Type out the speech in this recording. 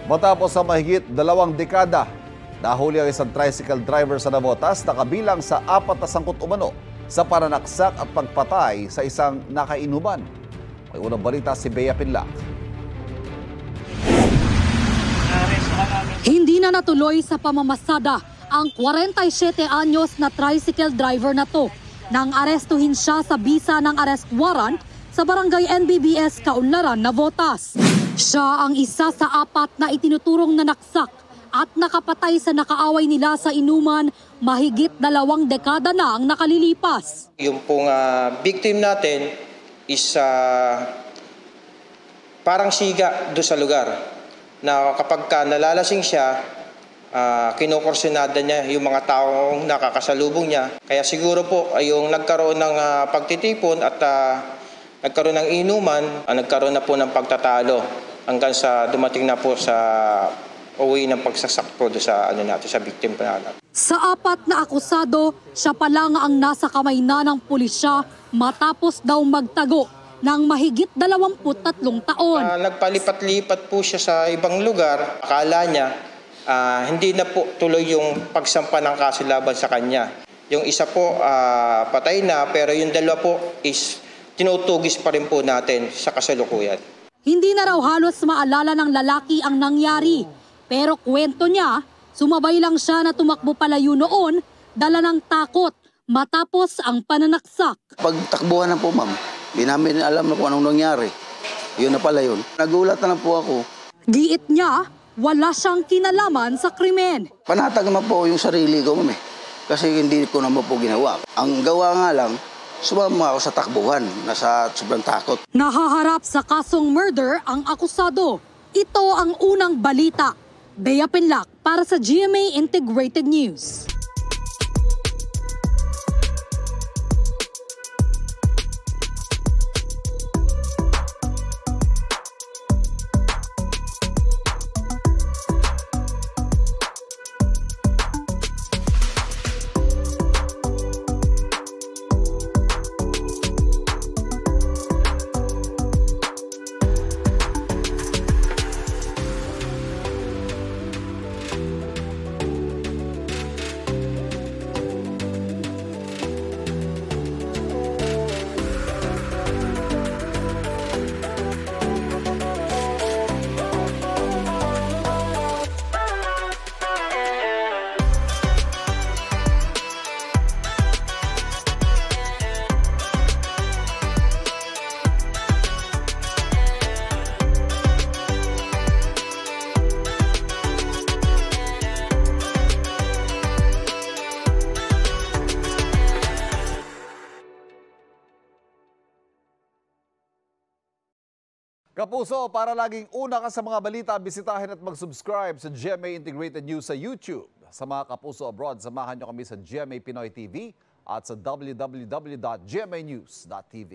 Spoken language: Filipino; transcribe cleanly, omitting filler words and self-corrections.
Matapos sa mahigit 2 dekada, nahuli ang isang tricycle driver sa Navotas na kabilang sa 4 na sangkot umano sa pananaksak at pagpatay sa isang nakainuman. May unang balita si Bea Pinlac. Hindi na natuloy sa pamamasada ang 47 anyos na tricycle driver na to nang arestuhin siya sa bisa ng arrest warrant sa barangay NBBS Kaunlaran, Navotas. Siya ang isa sa 4 na itinuturong nanaksak at nakapatay sa nakaaway nila sa inuman mahigit 2 dekada na ang nakalilipas. Yung pong victim natin is parang siga doon sa lugar na kapag nalalasing siya, kinokorsinada niya yung mga taong nakakasalubong niya. Kaya siguro po ay yung nagkaroon ng pagtitipon at nagkaroon ng inuman, nagkaroon na po ng pagtatalo hanggang sa dumating na po sa uwi ng pagsasak po sa sa victim pa natin. Sa 4 na akusado, siya pa lang ang nasa kamay na ng pulisya matapos daw magtago ng mahigit 23 taon. Nagpalipat-lipat po siya sa ibang lugar. Akala niya hindi na po tuloy yung pagsampa ng kaso laban sa kanya. Yung isa po patay na, pero yung dalawa po is tinutugis pa rin po natin sa kasalukuyan. Hindi na raw halos maalala ng lalaki ang nangyari. Pero kwento niya, sumabay lang siya na tumakbo palayo noon, dala ng takot matapos ang pananaksak. Pagtakbuhan na po, ma'am, di namin alam na kung anong nangyari. Yun na pala yun. Nagulat na lang po ako. Giit niya, wala siyang kinalaman sa krimen. Panatag naman po yung sarili ko, ma'am, kasi hindi ko naman po ginawa. Ang gawa nga lang, sumama ako sa takbuhan, nasa sobrang takot. Nahaharap sa kasong murder ang akusado. Ito ang unang balita. Bea Pinlac para sa GMA Integrated News. Kapuso, para laging una ka sa mga balita, bisitahin at mag-subscribe sa GMA Integrated News sa YouTube. Sa mga kapuso abroad, samahan nyo kami sa GMA Pinoy TV at sa www.gmanews.tv.